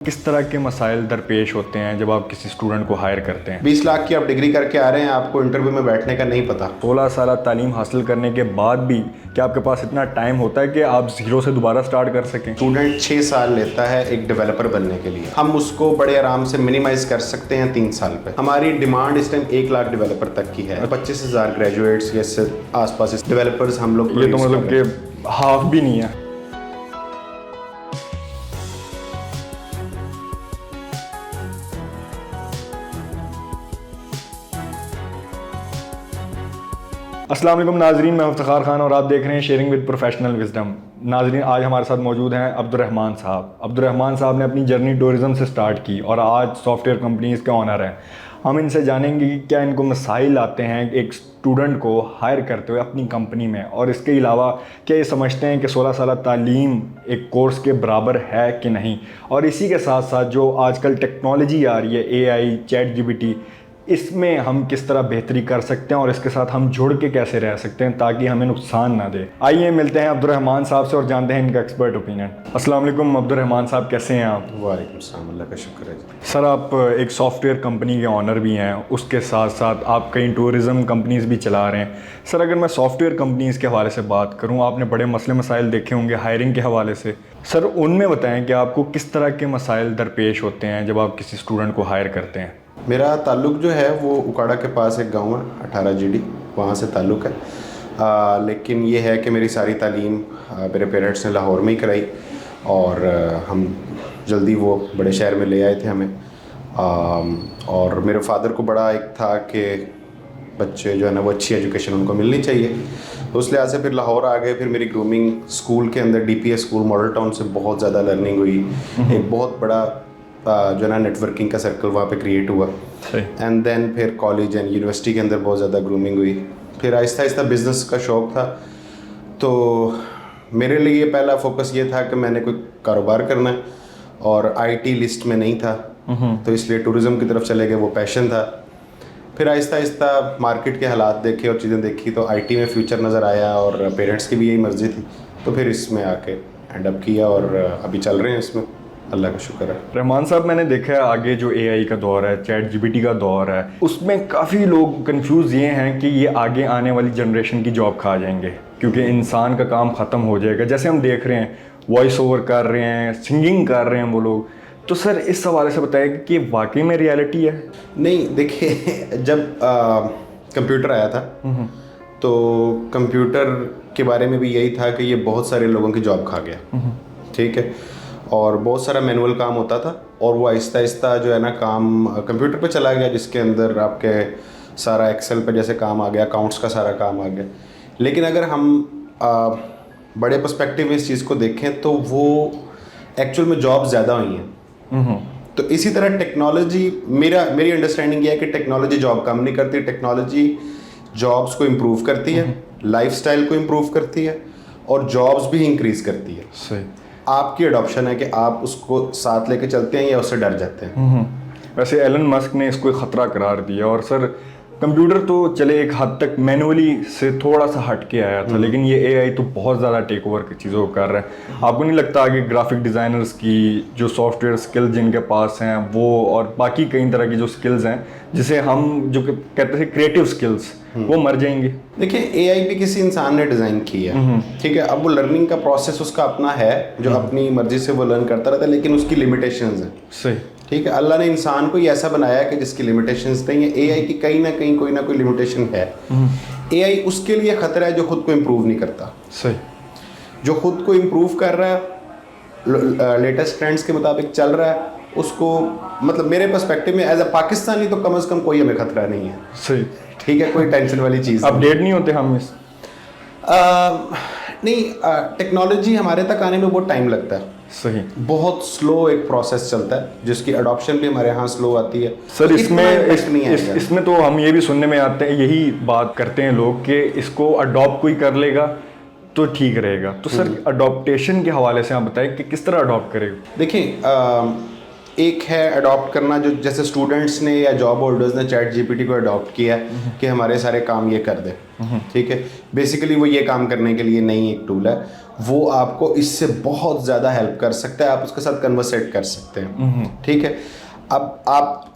किस तरह के मसाइल दरपेश होते हैं जब आप किसी स्टूडेंट को हायर करते हैं? 20 लाख की आप डिग्री करके आ रहे हैं, आपको इंटरव्यू में बैठने का नहीं पता। 16 साल तालीम हासिल करने के बाद भी क्या आपके पास इतना टाइम होता है कि आप ज़ीरो से दोबारा स्टार्ट कर सकें? स्टूडेंट 6 साल लेता है एक डेवलपर बनने के लिए, हम उसको बड़े आराम से मिनिमाइज कर सकते हैं 3 साल पे। हमारी डिमांड इस टाइम 1 लाख डेवलपर तक की है। 25,000 ग्रेजुएट्स या इससे आसपास डेवलपर्स हम लोग ये तो मतलब कि हाफ भी नहीं है। अस्सलाम वालेकुम नाजरीन, मैं इफ्तिखार खान और आप देख रहे हैं शेयरिंग विद प्रोफेशनल विजडम। नाजरीन, आज हमारे साथ मौजूद हैं अब्दुर्रहमान साहब। अब्दुर्रहमान साहब ने अपनी जर्नी टूरिज़्म से स्टार्ट की और आज सॉफ्टवेयर कंपनीज़ के ऑनर हैं। हम इनसे जानेंगे कि क्या इनको मसाइल आते हैं एक स्टूडेंट को हायर करते हुए अपनी कंपनी में, और इसके अलावा क्या ये समझते हैं कि 16 साल तालीम एक कोर्स के बराबर है कि नहीं। और इसी के साथ साथ जो आजकल टेक्नोलॉजी आ रही है, AI, ChatGPT, इसमें हम किस तरह बेहतरी कर सकते हैं और इसके साथ हम जुड़ के कैसे रह सकते हैं ताकि हमें नुकसान ना दे। आइए मिलते हैं अब्दुर्रहमान साहब से और जानते हैं इनका एक्सपर्ट ओपिनियन। अस्सलाम वालेकुम अब्दुर्रहमान साहब, कैसे हैं आप? वालेकुम सलाम, अल्लाह का शुक्र है जी। सर, आप एक सॉफ्टवेयर कंपनी के ऑनर भी हैं, उसके साथ साथ आप कई टूरिज़म कंपनीज़ भी चला रहे हैं। सर, अगर मैं सॉफ्टवेयर कंपनीज़ के हवाले से बात करूँ, आपने बड़े मसले मसाइल देखे होंगे हायरिंग के हवाले से। सर, उनमें बताएं कि आपको किस तरह के मसाइल दरपेश होते हैं जब आप किसी स्टूडेंट को हायर करते हैं? मेरा ताल्लुक़ जो है वो उकाड़ा के पास एक गांव है 18 GD, वहाँ से ताल्लुक़ है। लेकिन ये है कि मेरी सारी तालीम मेरे पेरेंट्स ने लाहौर में ही कराई और हम जल्दी वो बड़े शहर में ले आए थे हमें। और मेरे फादर को बड़ा एक था कि बच्चे जो है ना वो अच्छी एजुकेशन उनको मिलनी चाहिए, तो उस लिहाज से फिर लाहौर आ गए। फिर मेरी ग्रूमिंग स्कूल के अंदर DPS स्कूल मॉडल टाउन से बहुत ज़्यादा लर्निंग हुई। एक बहुत बड़ा जो है ना नेटवर्किंग का सर्कल वहाँ पे क्रिएट हुआ। एंड देन फिर कॉलेज एंड यूनिवर्सिटी के अंदर बहुत ज़्यादा ग्रूमिंग हुई। फिर आहिस्ता आहिस्ता बिज़नेस का शौक़ था, तो मेरे लिए पहला फोकस ये था कि मैंने कोई कारोबार करना है और IT लिस्ट में नहीं था, तो इसलिए टूरिज़्म की तरफ चले गए, वो पैशन था। फिर आहिस्ता आहिस्ता मार्केट के हालात देखे और चीज़ें देखी तो IT में फ्यूचर नज़र आया और पेरेंट्स की भी यही मर्ज़ी थी, तो फिर इसमें आके एंड अप किया और अभी चल रहे हैं इसमें, अल्लाह का शुक्र है। रहमान साहब, मैंने देखा है आगे जो AI का दौर है, ChatGPT का दौर है, उसमें काफ़ी लोग कंफ्यूज ये हैं कि ये आगे आने वाली जनरेशन की जॉब खा जाएंगे क्योंकि इंसान का काम ख़त्म हो जाएगा। जैसे हम देख रहे हैं वॉइस ओवर कर रहे हैं, सिंगिंग कर रहे हैं वो लोग। तो सर, इस हवाले से बताइए कि वाकई में रियलिटी है? नहीं, देखिए, जब कंप्यूटर आया था तो कंप्यूटर के बारे में भी यही था कि ये बहुत सारे लोगों की जॉब खा गया, ठीक है। और बहुत सारा मैनुअल काम होता था और वो आहिस्ता आहिस्ता जो है ना काम कंप्यूटर पे चला गया, जिसके अंदर आपके सारा एक्सेल पे जैसे काम आ गया, अकाउंट्स का सारा काम आ गया। लेकिन अगर हम बड़े पर्सपेक्टिव में इस चीज़ को देखें तो वो एक्चुअल में जॉब ज़्यादा हुई हैं। तो इसी तरह टेक्नोलॉजी, मेरी अंडरस्टैंडिंग ये है कि टेक्नोलॉजी जॉब कम नहीं करती, टेक्नोलॉजी जॉब्स को इम्प्रूव करती है, लाइफस्टाइल को इम्प्रूव करती है और जॉब्स भी इंक्रीज़ करती है। सही। आपकी अडॉप्शन है कि आप उसको साथ लेके चलते हैं या उससे डर जाते हैं। वैसे एलन मस्क ने इसको एक ख़तरा करार दिया, और सर कंप्यूटर तो चले एक हद तक मैनुअली से थोड़ा सा हट के आया था, लेकिन ये AI तो बहुत ज़्यादा टेक ओवर की चीज़ों को कर रहा है। आपको नहीं लगता आगे ग्राफिक डिज़ाइनर्स की जो सॉफ्टवेयर स्किल्स जिनके पास हैं वो, और बाकी कई तरह की जो स्किल्स हैं जिसे हम जो कहते थे क्रिएटिव स्किल्स, वो मर जाएंगे? देखिए, AI भी किसी इंसान ने डिज़ाइन की है, ठीक है। अब वो लर्निंग का प्रोसेस उसका अपना है जो अपनी मर्जी से वो लर्न करता रहता है, लेकिन उसकी लिमिटेशंस हैं। सही, ठीक है। अल्लाह ने इंसान को ही ऐसा बनाया है कि जिसकी लिमिटेशंस नहीं है। AI की कहीं ना कहीं कोई ना कोई लिमिटेशन है। AI उसके लिए ख़तरा है जो खुद को इम्प्रूव नहीं करता। सही। जो खुद को इम्प्रूव कर रहा है, लेटेस्ट ट्रेंड्स के मुताबिक चल रहा है, उसको मतलब मेरे पर्सपेक्टिव में एज अ पाकिस्तानी तो कम से कम कोई हमें खतरा नहीं है। सही, ठीक है, कोई टेंशन वाली चीज़ अपडेट नहीं होते हम इस नहीं। टेक्नोलॉजी हमारे तक आने में बहुत टाइम लगता है। सही, बहुत स्लो एक प्रोसेस चलता है जिसकी अडॉप्शन भी हमारे यहाँ स्लो आती है। सर तो इसमें तो हम ये भी सुनने में आते हैं, यही बात करते हैं लोग कि इसको अडॉप्ट कोई कर लेगा तो ठीक रहेगा। तो सर, अडॉप्टेशन के हवाले से आप बताएं कि किस तरह अडॉप्ट करेगा? देखिए, एक है अडॉप्ट करना जो जैसे स्टूडेंट्स ने या जॉब होल्डर्स ने ChatGPT को अडॉप्ट किया है कि हमारे सारे काम ये कर दे, ठीक है। बेसिकली वो ये काम करने के लिए नहीं एक टूल है। वो आपको इससे बहुत ज़्यादा हेल्प कर सकता है, आप उसके साथ कन्वर्सेट कर सकते हैं, ठीक है। अब आप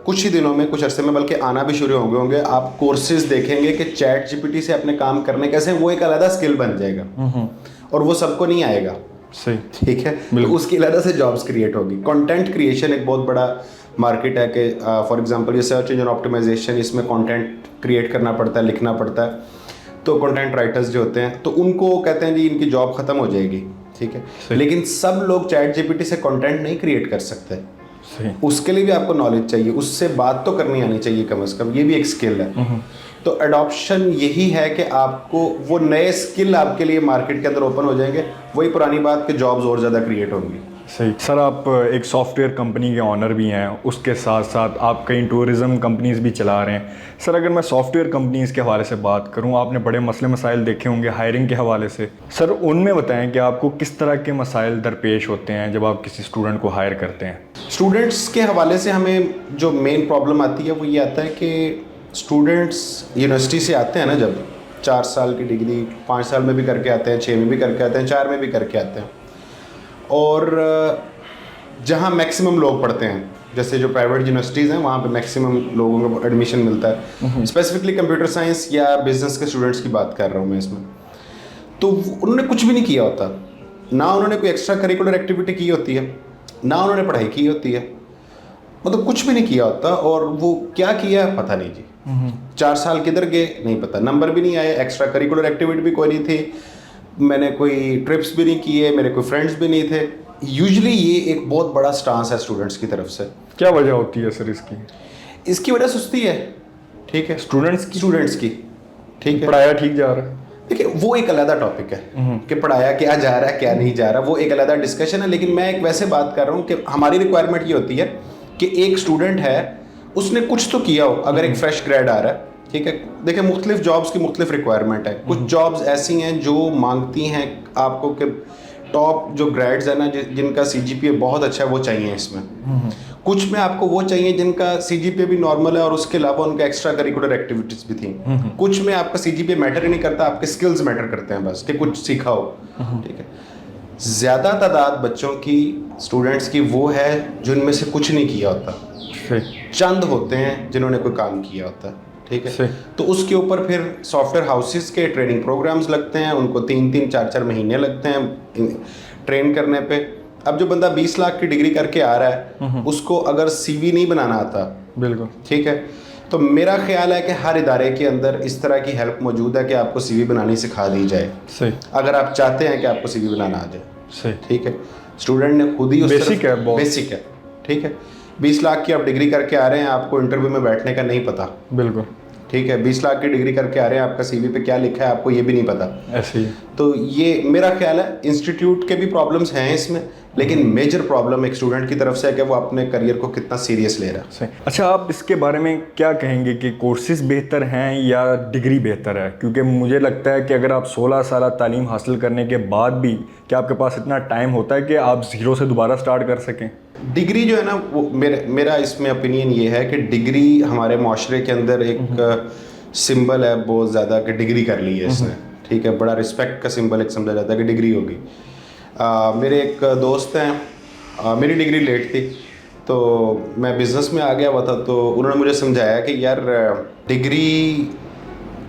कुछ ही दिनों में, कुछ अरसे में, बल्कि आना भी शुरू होंगे, आप कोर्सेज देखेंगे कि चैट जीपीटी से अपने काम करने कैसे हैं, वो एक अलग स्किल बन जाएगा और वो सबको नहीं आएगा, सही, ठीक है। तो उसकी अलग से जॉब्स क्रिएट होगी। कंटेंट क्रिएशन एक बहुत बड़ा मार्केट है कि फॉर एग्जांपल ये सर्च इंजन ऑप्टिमाइजेशन, इसमें कंटेंट क्रिएट करना पड़ता है, लिखना पड़ता है। तो कंटेंट राइटर्स जो होते हैं तो उनको कहते हैं जी इनकी जॉब खत्म हो जाएगी, ठीक है। लेकिन सब लोग चैट जीपीटी से कंटेंट नहीं क्रिएट कर सकते, सही। उसके लिए भी आपको नॉलेज चाहिए, उससे बात तो करनी आनी चाहिए कम से कम, ये भी एक स्किल है। तो अडॉप्शन यही है कि आपको वो नए स्किल आपके लिए मार्केट के अंदर ओपन हो जाएंगे, वही पुरानी बात कि जॉब्स और ज़्यादा क्रिएट होंगी। सही। सर आप एक सॉफ्टवेयर कंपनी के ऑनर भी हैं, उसके साथ साथ आप कई टूरिज़्म कंपनीज़ भी चला रहे हैं। सर अगर मैं सॉफ्टवेयर कंपनीज़ के हवाले से बात करूं, आपने बड़े मसले मसाइल देखे होंगे हायरिंग के हवाले से। सर उनमें बताएं कि आपको किस तरह के मसाइल दरपेश होते हैं जब आप किसी स्टूडेंट को हायर करते हैं। स्टूडेंट्स के हवाले से हमें जो मेन प्रॉब्लम आती है वो ये आता है कि स्टूडेंट्स यूनिवर्सिटी से आते हैं ना, जब 4 साल की डिग्री 5 साल में भी करके आते हैं, 6 में भी करके आते हैं, 4 में भी करके आते हैं, और जहाँ मैक्सिमम लोग पढ़ते हैं, जैसे जो प्राइवेट यूनिवर्सिटीज़ हैं वहाँ पे मैक्सिमम लोगों को एडमिशन मिलता है। स्पेसिफिकली कंप्यूटर साइंस या बिजनेस के स्टूडेंट्स की बात कर रहा हूँ मैं इसमें। तो उन्होंने कुछ भी नहीं किया होता, ना उन्होंने कोई एक्स्ट्रा करिकुलर एक्टिविटी की होती है, ना उन्होंने पढ़ाई की होती है, मतलब कुछ भी नहीं किया होता। और वो क्या किया पता नहीं जी, 4 साल किधर गए नहीं पता, नंबर भी नहीं आए, एक्स्ट्रा करिकुलर एक्टिविटी भी कोई नहीं थी, मैंने कोई ट्रिप्स भी नहीं किए, मेरे कोई फ्रेंड्स भी नहीं थे। यूजुअली ये एक बहुत बड़ा स्टांस है स्टूडेंट्स की तरफ से। क्या वजह होती है सर इसकी? इसकी वजह सुस्ती है, ठीक है, स्टूडेंट्स की, ठीक है। पढ़ाया ठीक जा रहा है, देखिए वो एक अलग टॉपिक है कि पढ़ाया क्या जा रहा है क्या नहीं जा रहा, वो एक अलग डिस्कशन है। लेकिन मैं एक वैसे बात कर रहा हूँ कि हमारी रिक्वायरमेंट ये होती है कि एक स्टूडेंट है, उसने कुछ तो किया हो। अगर एक फ्रेश ग्रेड आ रहा है, ठीक है, देखिए मुख्तलिफ जॉब्स की मुख्तलिफ रिक्वायरमेंट है। कुछ जॉब्स ऐसी हैं जो मांगती हैं आपको कि टॉप जो ग्रेड्स है ना, जिनका सीजीपीए बहुत अच्छा है, वो चाहिए इसमें। कुछ में आपको वो चाहिए जिनका सीजीपीए भी नॉर्मल है और उसके अलावा उनका एक्स्ट्रा करिकुलर एक्टिविटीज भी थी। कुछ में आपका सीजीपीए मैटर ही नहीं करता, आपके स्किल्स मैटर करते हैं बस, कि कुछ सीखा हो, ठीक है। ज़्यादा तादाद बच्चों की, स्टूडेंट्स की वो है जिनमें से कुछ नहीं किया होता, चंद होते हैं जिन्होंने कोई काम किया होता है, ठीक है। तो उसके ऊपर फिर सॉफ्टवेयर हाउसेस के ट्रेनिंग प्रोग्राम्स लगते हैं, उनको 3-3, 4-4 महीने लगते हैं ट्रेन करने पे। अब जो बंदा 20 लाख की डिग्री करके आ रहा है, उसको अगर सीवी नहीं बनाना आता, बिल्कुल ठीक है, तो मेरा ख्याल है कि हर इदारे के अंदर इस तरह की हेल्प मौजूद है कि आपको सीवी बनानी सिखा दी जाए। सही। अगर आप चाहते हैं कि आपको सीवी बनाना आ जाए, सही, ठीक है। स्टूडेंट ने खुद ही उस बेसिक है, ठीक है। 20 लाख की आप डिग्री करके आ रहे हैं, आपको इंटरव्यू में बैठने का नहीं पता, बिल्कुल ठीक है। 20 लाख की डिग्री करके आ रहे हैं, आपका सीवी पे क्या लिखा है आपको ये भी नहीं पता, ऐसे ही। तो ये मेरा ख्याल है इंस्टीट्यूट के भी प्रॉब्लम्स हैं इसमें, लेकिन मेजर प्रॉब्लम एक स्टूडेंट की तरफ से है कि वो अपने करियर को कितना सीरियस ले रहा है। अच्छा, आप इसके बारे में क्या कहेंगे कि कोर्सेज बेहतर हैं या डिग्री बेहतर है? क्योंकि मुझे लगता है कि अगर आप 16 साल तालीम हासिल करने के बाद भी क्या आपके पास इतना टाइम होता है कि आप ज़ीरो से दोबारा स्टार्ट कर सकें? डिग्री जो है ना, वो मेरा इसमें ओपिनियन ये है कि डिग्री हमारे माशरे के अंदर एक सिंबल है बहुत ज़्यादा, कि डिग्री कर ली है इसने, ठीक है, बड़ा रिस्पेक्ट का सिंबल एक समझा जाता है कि डिग्री होगी। मेरे एक दोस्त हैं, मेरी डिग्री लेट थी तो मैं बिज़नेस में आ गया हुआ था, तो उन्होंने मुझे समझाया कि यार डिग्री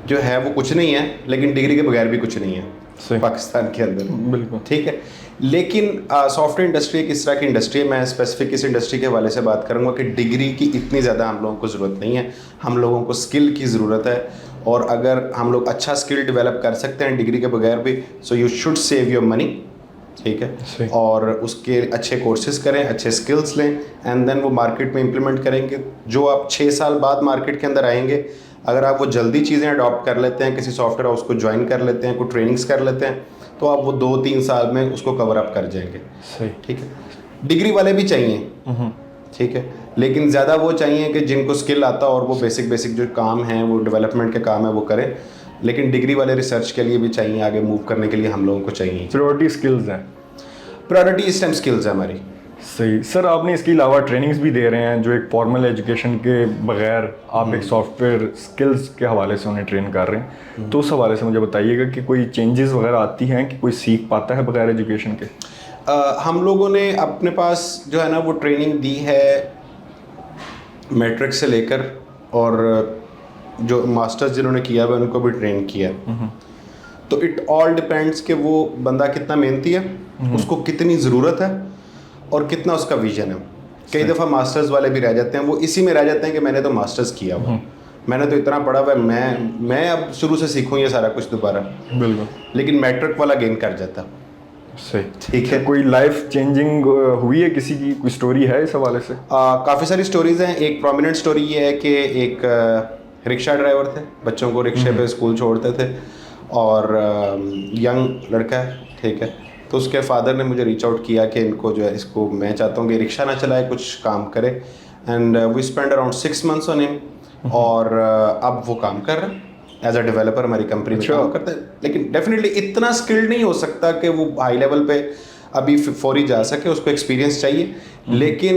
जो है वो कुछ नहीं है, लेकिन डिग्री के बगैर भी कुछ नहीं है पाकिस्तान के अंदर, बिल्कुल ठीक है। लेकिन सॉफ्टवेयर इंडस्ट्री एक इस तरह की इंडस्ट्री है, मैं स्पेसिफिक इस इंडस्ट्री के हवाले से बात करूंगा कि डिग्री की इतनी ज़्यादा हम लोगों को ज़रूरत नहीं है, हम लोगों को स्किल की ज़रूरत है। और अगर हम लोग अच्छा स्किल डेवलप कर सकते हैं डिग्री के बगैर भी, so you should save your money, ठीक है, और उसके अच्छे कोर्सेज करें, अच्छे स्किल्स लें, एंड देन वो मार्केट में इम्प्लीमेंट करेंगे। जो आप 6 साल बाद मार्केट के अंदर आएंगे, अगर आप वो जल्दी चीज़ें अडॉप्ट कर लेते हैं, किसी सॉफ्टवेयर हाउस को ज्वाइन कर लेते हैं, कोई ट्रेनिंग्स कर लेते हैं, तो आप वो 2-3 साल में उसको कवर अप कर जाएंगे, सही, ठीक है। डिग्री वाले भी चाहिए, ठीक है, लेकिन ज़्यादा वो चाहिए कि जिनको स्किल आता और वो बेसिक जो काम हैं, वो डेवलपमेंट के काम है वो करें। लेकिन डिग्री वाले रिसर्च के लिए भी चाहिए, आगे मूव करने के लिए हम लोगों को चाहिए। प्रायोरिटी स्किल्स हैं, प्रायोरिटी इस टाइम स्किल्स है हमारी, सही सर, आपने इसके अलावा ट्रेनिंग्स भी दे रहे हैं जो एक फॉर्मल एजुकेशन के बगैर आप एक सॉफ्टवेयर स्किल्स के हवाले से उन्हें ट्रेन कर रहे हैं, तो उस हवाले से मुझे बताइएगा कि कोई चेंजेस वगैरह आती हैं कि कोई सीख पाता है बगैर एजुकेशन के? हम लोगों ने अपने पास जो है ना वो ट्रेनिंग दी है मैट्रिक से लेकर, और जो मास्टर्स जिन्होंने किया हुआ उनको भी ट्रेन किया। तो इट ऑल डिपेंड्स कि वो बंदा कितना मेहनती है, उसको कितनी ज़रूरत है और कितना उसका विजन है। कई दफ़ा मास्टर्स वाले भी रह जाते हैं, वो इसी में रह जाते हैं कि मैंने तो मास्टर्स किया हुआ, मैंने तो इतना पढ़ा हुआ है, मैं अब शुरू से सीखूँ ये सारा कुछ दोबारा। बिल्कुल। लेकिन मैट्रिक वाला गेन कर जाता। सही, ठीक है। कोई लाइफ चेंजिंग हुई है किसी की, कोई स्टोरी है इस हवाले से? काफ़ी सारी स्टोरीज़ हैं। एक प्रोमिनेंट स्टोरी ये है कि एक रिक्शा ड्राइवर थे, बच्चों को रिक्शे पे स्कूल छोड़ते थे, और यंग लड़का है, ठीक है। तो उसके फादर ने मुझे रीच आउट किया कि इनको जो है, इसको मैं चाहता हूँ कि रिक्शा ना चलाए, कुछ काम करे। And we spend around 6 months on him, और अब वो काम कर रहा है एज अ डेवलपर, हमारी कंपनी में काम करता है। लेकिन डेफिनेटली इतना स्किल्ड नहीं हो सकता कि वो हाई लेवल पे अभी फौरी जा सके, उसको एक्सपीरियंस चाहिए। लेकिन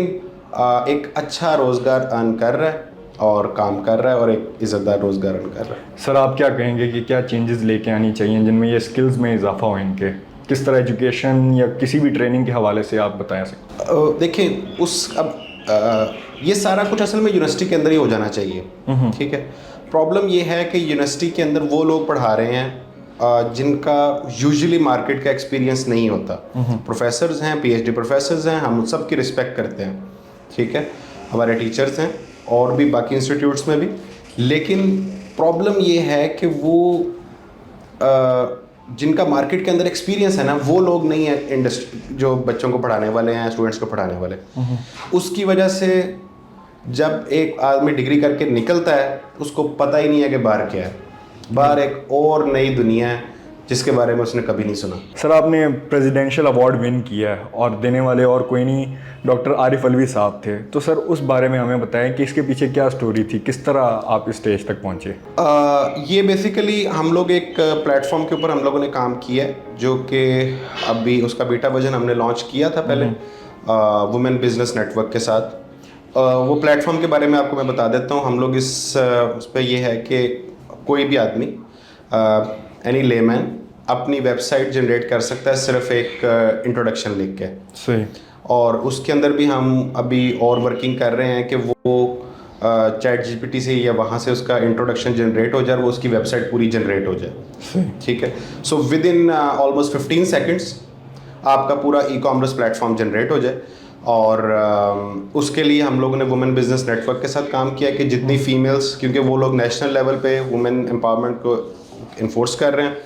एक अच्छा रोज़गार अर्न कर रहा है और काम कर रहा है, और एक इज़्ज़तदार रोज़गार अर्न कर रहा है। सर, आप क्या कहेंगे कि क्या चेंजेस लेके आनी चाहिए जिनमें ये स्किल्स में इजाफा हो इनके? किस तरह एजुकेशन या किसी भी ट्रेनिंग के हवाले से आप बता सकते? देखिए, ये सारा कुछ असल में यूनिवर्सिटी के अंदर ही हो जाना चाहिए, ठीक है। प्रॉब्लम ये है कि यूनिवर्सिटी के अंदर वो लोग पढ़ा रहे हैं जिनका यूजुअली मार्केट का एक्सपीरियंस नहीं होता। प्रोफेसर्स हैं, पीएचडी प्रोफेसर्स हैं, हम सबकी रिस्पेक्ट करते हैं, ठीक है। हमारे टीचर्स हैं और भी बाकी इंस्टीट्यूट्स में भी। लेकिन प्रॉब्लम ये है कि वो जिनका मार्केट के अंदर एक्सपीरियंस है ना, वो लोग नहीं है इंडस्ट्री, जो बच्चों को पढ़ाने वाले हैं, स्टूडेंट्स को पढ़ाने वाले। उसकी वजह से जब एक आदमी डिग्री करके निकलता है, उसको पता ही नहीं है कि बाहर क्या है। बाहर एक और नई दुनिया है जिसके बारे में उसने कभी नहीं सुना। सर, आपने प्रेसिडेंशियल अवार्ड विन किया है और देने वाले और कोई नहीं, डॉक्टर आरिफ अलवी साहब थे। तो सर, उस बारे में हमें बताएं कि इसके पीछे क्या स्टोरी थी, किस तरह आप इस स्टेज तक पहुंचे? ये बेसिकली हम लोग एक प्लेटफॉर्म के ऊपर हम लोगों ने काम किया है, जो कि अभी उसका बीटा वर्जन हमने लॉन्च किया था पहले वुमेन बिजनेस नेटवर्क के साथ। वो प्लेटफॉर्म के बारे में आपको मैं बता देता हूँ। हम लोग उस पर ये है कि कोई भी आदमी, एनी लेमैन, अपनी वेबसाइट जनरेट कर सकता है सिर्फ एक इंट्रोडक्शन लिख के। सही। और उसके अंदर भी हम अभी और वर्किंग कर रहे हैं कि वो चैट जीपीटी से या वहाँ से उसका इंट्रोडक्शन जनरेट हो जाए, वो उसकी वेबसाइट पूरी जनरेट हो जाए। सही। ठीक है। So with in almost 15 seconds आपका पूरा ई कॉमर्स प्लेटफॉर्म जनरेट हो जाए। और उसके लिए हम लोगों ने वुमेन बिजनेस नेटवर्क के साथ काम किया कि जितनी फीमेल्स, क्योंकि वो लोग नेशनल लेवल पे वुमेन एम्पावरमेंट को इन्फोर्स कर रहे हैं,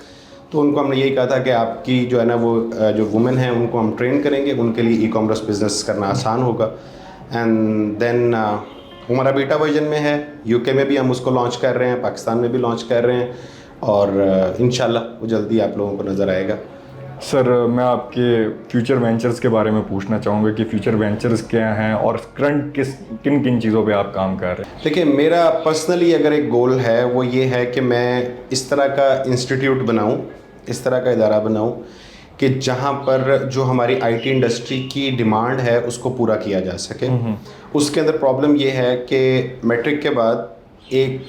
तो उनको हमने यही कहा था कि आपकी जो है ना वो जो वुमेन हैं उनको हम ट्रेन करेंगे, उनके लिए ई कॉमर्स बिजनेस करना आसान होगा। एंड देन हमारा बीटा वर्जन में है, यूके में भी हम उसको लॉन्च कर रहे हैं, पाकिस्तान में भी लॉन्च कर रहे हैं, और इंशाल्लाह वो जल्दी आप लोगों को नज़र आएगा। सर, मैं आपके फ्यूचर वेंचर्स के बारे में पूछना चाहूँगा कि फ्यूचर वेंचर्स क्या हैं और करंट किन किन चीज़ों पे आप काम कर रहे हैं? देखिए, मेरा पर्सनली अगर एक गोल है वो ये है कि मैं इस तरह का इंस्टीट्यूट बनाऊं, इस तरह का इदारा बनाऊं कि जहां पर जो हमारी आईटी इंडस्ट्री की डिमांड है उसको पूरा किया जा सके। उसके अंदर प्रॉब्लम ये है कि मैट्रिक के बाद एक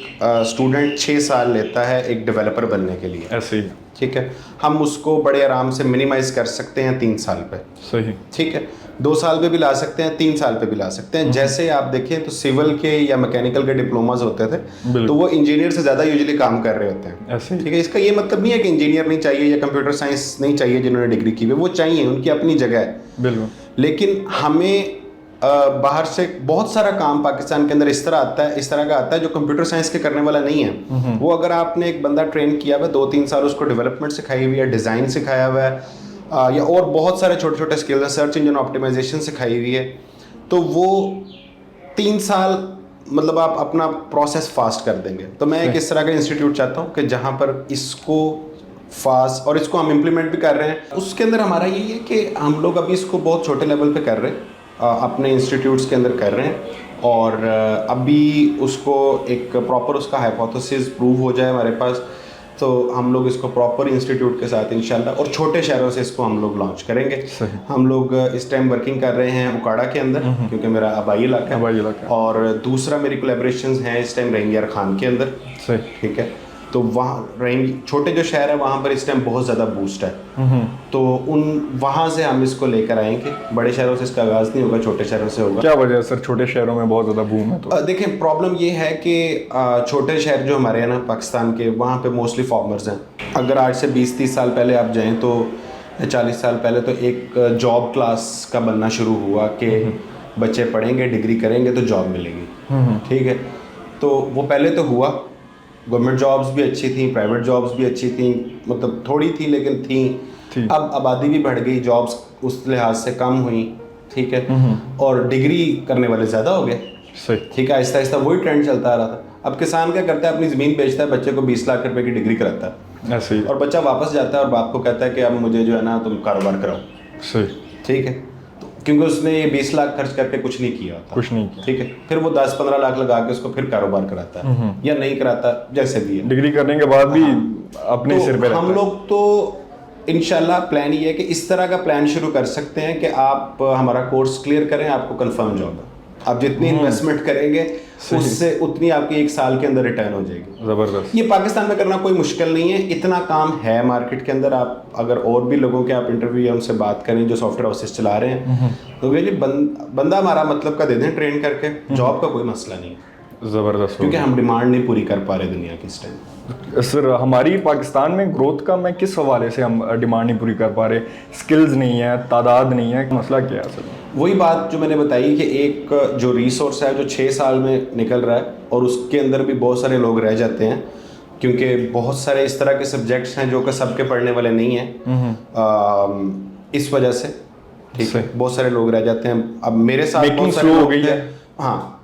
स्टूडेंट 6 साल लेता है एक डेवलपर बनने के लिए। ऐसे ही। ठीक है। हम उसको बड़े आराम से मिनिमाइज कर सकते हैं 3 साल पे। सही। ठीक है। 2 साल पे भी ला सकते हैं, 3 साल पे भी ला सकते हैं। जैसे आप देखें तो सिविल के या मैकेनिकल के डिप्लोमास होते थे, तो वो इंजीनियर से ज़्यादा यूजुअली काम कर रहे होते हैं। ऐसे। ठीक है। इसका ये मतलब नहीं है कि इंजीनियर नहीं चाहिए या कंप्यूटर साइंस नहीं चाहिए जिन्होंने डिग्री की हुई, वो चाहिए, उनकी अपनी जगह है। बिल्कुल। लेकिन हमें बाहर से बहुत सारा काम पाकिस्तान के अंदर इस तरह का आता है जो कंप्यूटर साइंस के करने वाला नहीं है। वो अगर आपने एक बंदा ट्रेन किया हुआ है, 2-3 साल उसको डेवलपमेंट सिखाई हुई है, डिज़ाइन सिखाया हुआ है, या और बहुत सारे छोटे छोटे स्किल्स हैं, सर्च इंजन ऑप्टिमाइजेशन सिखाई हुई है, तो वो 3 साल मतलब आप अपना प्रोसेस फास्ट कर देंगे। तो मैं एक इस तरह का इंस्टीट्यूट चाहता हूँ कि जहाँ पर इसको फास्ट, और इसको हम इम्प्लीमेंट भी कर रहे हैं। उसके अंदर हमारा यही है कि हम लोग अभी इसको बहुत छोटे लेवल पे कर रहे हैं, अपने इंस्टीट्यूट्स के अंदर कर रहे हैं, और अभी उसको एक प्रॉपर उसका हाइपोथेसिस प्रूव हो जाए हमारे पास, तो हम लोग इसको प्रॉपर इंस्टीट्यूट के साथ इंशाल्लाह और छोटे शहरों से इसको हम लोग लॉन्च करेंगे। सही। हम लोग इस टाइम वर्किंग कर रहे हैं उकाड़ा के अंदर, क्योंकि मेरा आबाई इलाका आबाई इलाका है। और दूसरा मेरी कोलैबोरेशंस हैं इस टाइम रहीम खान के अंदर। सही। ठीक है, तो वहाँ रहीम छोटे जो शहर है वहाँ पर इस टाइम बहुत ज़्यादा बूस्ट है, तो उन वहाँ से हम इसको लेकर आएंगे। बड़े शहरों से इसका आगाज़ नहीं होगा, छोटे शहरों से होगा। क्या वजह है सर, छोटे शहरों में बहुत ज़्यादा बूम है तो? देखें, प्रॉब्लम ये है कि छोटे शहर जो हमारे हैं ना पाकिस्तान के, वहाँ पे मोस्टली फार्मर्स हैं। अगर आज से 20-30 साल पहले आप जाएं तो 40 साल पहले तो एक जॉब क्लास का बनना शुरू हुआ कि बच्चे पढ़ेंगे, डिग्री करेंगे तो जॉब मिलेगी। ठीक है, तो वो पहले तो हुआ, गवर्नमेंट जॉब्स भी अच्छी थी, प्राइवेट जॉब्स भी अच्छी थी, मतलब थोड़ी थी लेकिन थी। अब आबादी भी बढ़ गई, जॉब्स उस लिहाज से कम हुई। ठीक है, और डिग्री करने वाले ज़्यादा हो गए। सही। ठीक है, आहिस्ता आहिस्ता वही ट्रेंड चलता आ रहा था। अब किसान क्या करता है, अपनी ज़मीन बेचता है, बच्चे को 20 लाख रुपए की डिग्री कराता है, ऐसे ही। और बच्चा वापस जाता है और बाप को कहता है कि अब मुझे जो है ना तुम कारोबार कराओ। सही। ठीक है, तो क्योंकि उसने ये 20 लाख खर्च करके कुछ नहीं किया होता। कुछ नहीं किया। ठीक है, फिर वो 10-15 लाख लगा के उसको फिर कारोबार कराता है या नहीं कराता, जैसे भी है। डिग्री करने के बाद भी अपने तो सिर पे हम लोग तो इंशाल्लाह प्लान ये है कि इस तरह का प्लान शुरू कर सकते हैं कि आप हमारा कोर्स क्लियर करें, आपको कंफर्म जॉब है। आप जितनी इन्वेस्टमेंट करेंगे उससे उतनी आपकी 1 साल के अंदर रिटर्न हो जाएगी। ज़बरदस्त। ये पाकिस्तान में करना कोई मुश्किल नहीं है, इतना काम है मार्केट के अंदर। आप अगर और भी लोगों के आप इंटरव्यू या उनसे बात करें जो सॉफ्टवेयर हाउसेस चला रहे हैं, तो जी बंदा हमारा मतलब का दे दें ट्रेन करके, जॉब का कोई मसला नहीं है। ज़बरदस्त। क्योंकि हम डिमांड नहीं पूरी कर पा रहे दुनिया की इस टाइम। सर हमारी पाकिस्तान में ग्रोथ का मैं किस हवाले से हम डिमांड नहीं पूरी कर पा रहे? स्किल्स नहीं है, तादाद नहीं है, मसला क्या है सर? वही बात जो मैंने बताई कि एक जो रिसोर्स है जो 6 साल में निकल रहा है और उसके अंदर भी बहुत सारे लोग रह जाते हैं, क्योंकि बहुत सारे इस तरह के सब्जेक्ट्स हैं जो कि सबके पढ़ने वाले नहीं हैं, इस वजह से। ठीक है, बहुत सारे लोग रह जाते हैं। अब मेरे साथ बहुत सारे हो लोग गई थे, है। हाँ,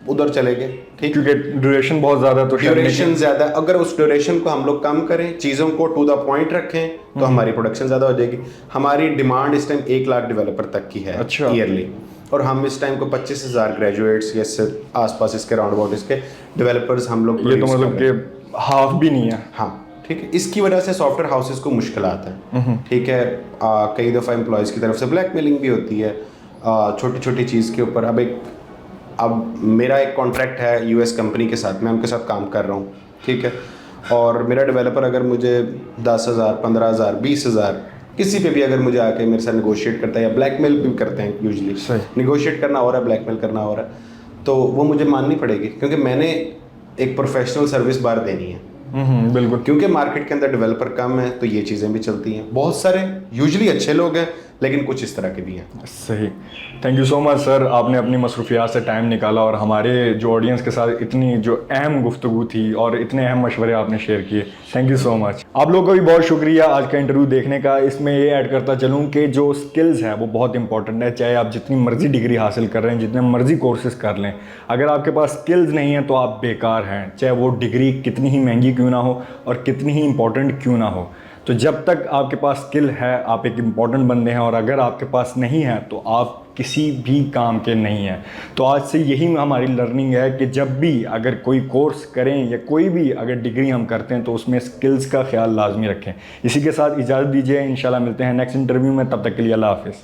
उधर चले गए। ठीक, क्योंकि ड्यूरेशन बहुत ज़्यादा, तो ड्यूरेशन ज़्यादा, अगर उस ड्यूरेशन को हम लोग कम करें, चीज़ों को टू द पॉइंट रखें, तो हमारी प्रोडक्शन ज़्यादा हो जाएगी। हमारी डिमांड इस टाइम 1 लाख डेवलपर तक की है ईयरली, और हम इस टाइम को 25,000 ग्रेजुएट्स या इससे आसपास इसके राउंड अबाउट इसके डेवलपर्स हम लोग, ये तो मतलब कि हाफ भी नहीं है। हाँ, ठीक है, इसकी वजह से सॉफ्टवेयर हाउसेस को मुश्किल आता है। ठीक है, कई दफ़ा एम्प्लॉयज़ की तरफ से ब्लैकमेलिंग भी होती है छोटी छोटी चीज़ के ऊपर। अब मेरा एक कॉन्ट्रैक्ट है यूएस कंपनी के साथ, मैं उनके साथ काम कर रहा हूँ। ठीक है, और मेरा डेवलपर अगर मुझे 10,000, 15,000, 20,000 किसी पे भी अगर मुझे आके मेरे साथ नेगोशिएट करता है, या ब्लैकमेल भी करते हैं यूजुअली, नेगोशिएट करना हो रहा है, ब्लैकमेल करना हो रहा है, तो वो मुझे माननी पड़ेगी, क्योंकि मैंने एक प्रोफेशनल सर्विस बार देनी है। बिल्कुल। क्योंकि मार्केट के अंदर डेवलपर कम है, तो ये चीज़ें भी चलती हैं। बहुत सारे यूजुअली अच्छे लोग हैं, लेकिन कुछ इस तरह के भी हैं। सही। Thank you so much sir, आपने अपनी मसरूफियात से टाइम निकाला और हमारे जो ऑडियंस के साथ इतनी जो अहम गुफ्तगू थी और इतने अहम मशवरे आपने शेयर किए। Thank you so much. आप लोगों का भी बहुत शुक्रिया आज का इंटरव्यू देखने का। इसमें ये ऐड करता चलूँ कि जो स्किल्स है वो बहुत इंपॉर्टेंट है। चाहे आप जितनी मर्जी डिग्री हासिल कर रहे हैं, जितने मर्जी कोर्सेज कर लें, अगर आपके पास स्किल्स नहीं है तो आप बेकार हैं, चाहे वो डिग्री कितनी ही महंगी क्यों ना हो और कितनी ही इंपॉर्टेंट क्यों ना हो। तो जब तक आपके पास स्किल है आप एक इम्पॉर्टेंट बंदे हैं, और अगर आपके पास नहीं है तो आप किसी भी काम के नहीं हैं। तो आज से यही हमारी लर्निंग है कि जब भी अगर कोई कोर्स करें या कोई भी अगर डिग्री हम करते हैं तो उसमें स्किल्स का ख्याल लाजमी रखें। इसी के साथ इजाज़त दीजिए, इंशाल्लाह मिलते हैं नेक्स्ट इंटरव्यू में। तब तक के लिए अल्लाह हाफ़िज़।